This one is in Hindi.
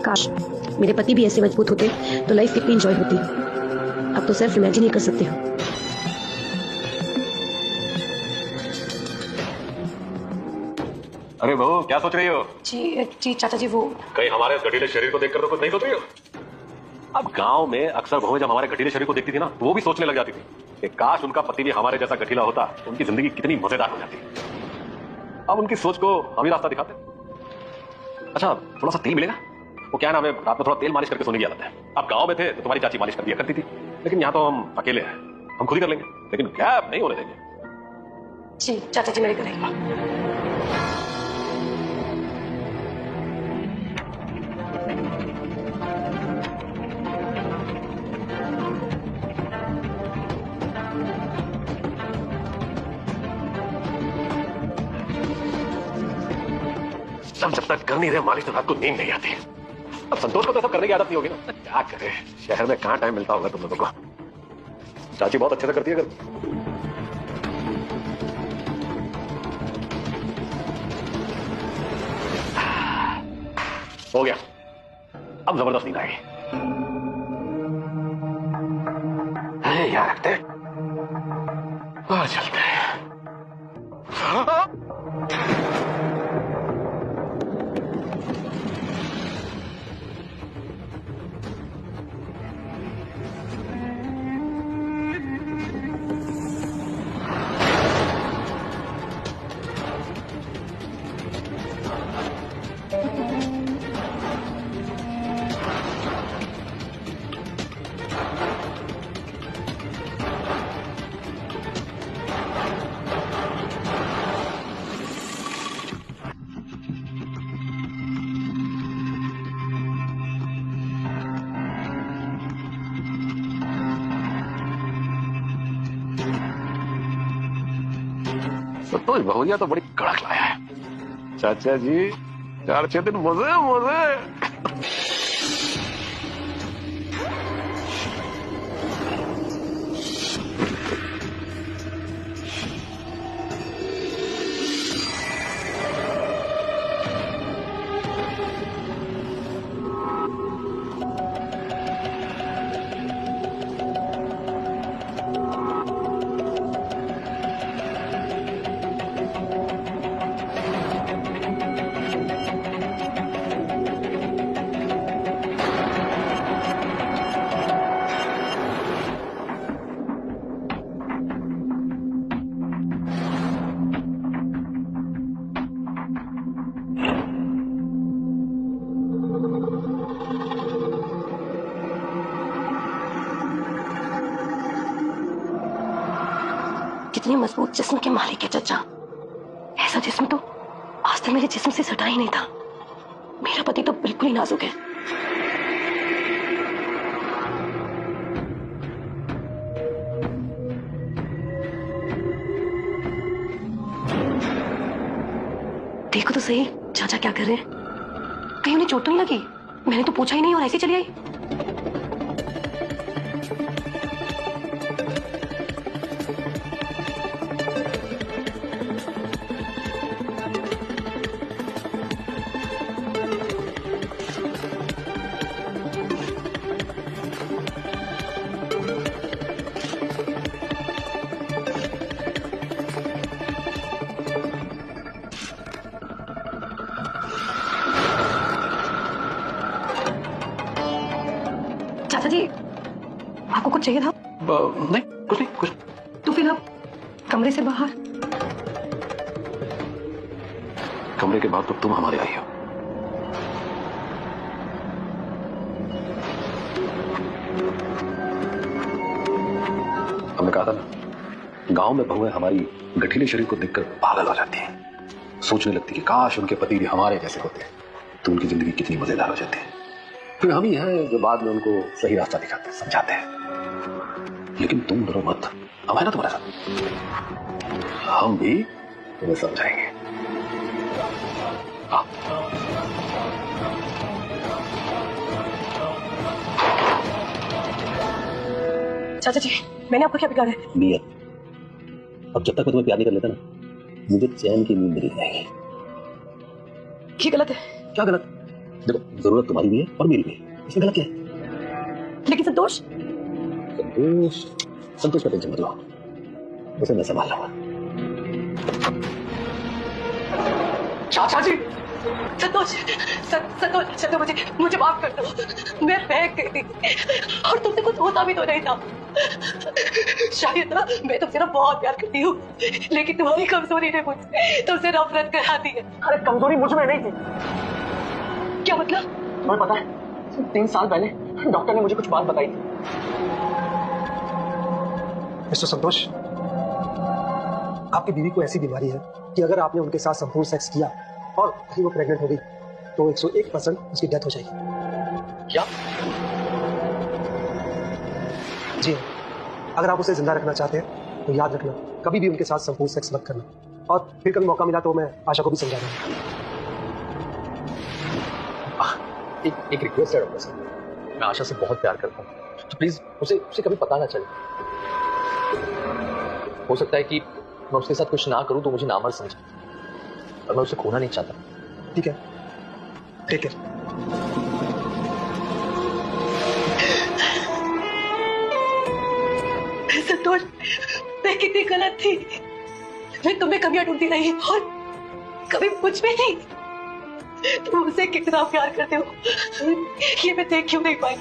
काश मेरे पति भी ऐसे मजबूत होते तो लाइफ कितनी एंजॉय होती। अब तो सिर्फ इमेजिन ही कर सकते हो। अरे बहू, क्या सोच रही हो? जी चाचा जी, वो कहीं हमारे इस घटीले शरीर को देखकर तो कुछ नहीं सोच रही हो? अब गांव में अक्सर बहुएं जब हमारे घटीले शरीर को देखती थी ना, तो वो भी सोचने लग जाती थी कि काश उनका पति भी हमारे जैसा घटीला होता तो उनकी जिंदगी कितनी मजेदार हो जाती। अब उनकी सोच को हम ही रास्ता दिखाते। अच्छा, थोड़ा सा तेल मिलेगा? वो क्या नाम है, रात में थोड़ा तेल मालिश करके सोने की आदत है। अब गांव में थे तो तुम्हारी चाची मालिश कर दिया करती थी, लेकिन यहाँ तो हम अकेले हैं, हम खुद ही कर लेंगे, लेकिन गैप नहीं होने देंगे। जी चाचा जी, मेरे करेंगे। सब जब तक कर नहीं रहे मालिश तो रात को नींद नहीं आती। अब संतोष को तो सब करने की आदत नहीं होगी ना, क्या करे, शहर में कहाँ टाइम मिलता होगा तुम लोगों को। चाची बहुत अच्छे से करती है घर। हो गया, अब जबरदस्त नींद आएगी। यार रखते चलते हैं। तो बहुरिया तो बड़ी कड़क लाया है चाचा जी। 4-6 दिन मजे मजे। कितनी मजबूत जिस्म के मालिक है चाचा। ऐसा जिस्म तो आज तक मेरे जिस्म से सटा ही नहीं था। मेरा पति तो बिल्कुल ही नाजुक है। देखो तो सही चाचा क्या कर रहे हैं, कहीं उन्हें चोट तो नहीं लगी? मैंने तो पूछा ही नहीं और ऐसे चली आई। चाचा जी, आपको कुछ चाहिए था? नहीं, कुछ नहीं, कुछ। तो फिर आप कमरे से बाहर। कमरे के बाद तो तुम हमारे आई हो। हमने कहा था ना, गांव में बहुएं हमारी गठीले शरीर को देखकर पागल हो जाती हैं, सोचने लगती कि काश उनके पति भी हमारे जैसे होते तो उनकी जिंदगी कितनी मजेदार हो जाती है। फिर हम ही हैं जो बाद में उनको सही रास्ता दिखाते हैं, समझाते हैं। लेकिन तुम डरो मत, हम है ना तुम्हारे साथ, हम भी तुम्हें समझाएंगे। हाँ। चाचा जी, मैंने आपको क्या बिगाड़ा है? नियत। अब जब तक मैं तुम्हें प्यार नहीं कर लेता ना, मुझे चैन की नींद नहीं आएगी। ये गलत है। क्या गलत? देखो, जरूरत तुम्हारी भी है और मेरी भी है, इसमें गलत क्या है? लेकिन संतोष, संतोष का टेंशन मत लो, उसे मैं संभाल लूंगा। चाचा जी, संतोष, संतोष, संतोष, मुझे माफ कर दो। मैं बहक गई थी और तुमसे कुछ होता भी तो नहीं था। शायद ना, मैं तुमसे ना बहुत प्यार करती हूँ, लेकिन तुम्हारी कमजोरी ने मुझसे तुमसे नफरत करा दी है। अरे कमजोरी मुझ में नहीं थी। क्या मतलब? तुम्हें पता है 3 साल पहले डॉक्टर ने मुझे कुछ बात बताई थी। मिस्टर संतोष, आपकी बीवी को ऐसी बीमारी है कि अगर आपने उनके साथ संपूर्ण सेक्स किया और कहीं वो प्रेग्नेंट हो गई तो 101% उसकी डेथ हो जाएगी। क्या? जी हाँ, अगर आप उसे जिंदा रखना चाहते हैं तो याद रखना, कभी भी उनके साथ संपूर्ण सेक्स मत करना। और फिर कभी मौका मिला तो मैं आशा को भी समझा दूंगा। एक रिक्वेस्ट है डॉक्टर साहब, मैं आशा से बहुत प्यार करता हूँ, तो प्लीज उसे कभी पता ना चले। हो सकता है कि मैं उसके साथ कुछ ना करूं तो मुझे नामर्द समझे, और मैं उसे खोना नहीं चाहता। ठीक है, टेक केयर। संतोष, मैं कितनी गलत थी। मैं तुम्हें कमियां ढूंढती रही और कभी मुझ में नहीं। तुम मुझसे कितना प्यार करते हो ये मैं देख क्यों नहीं पाई।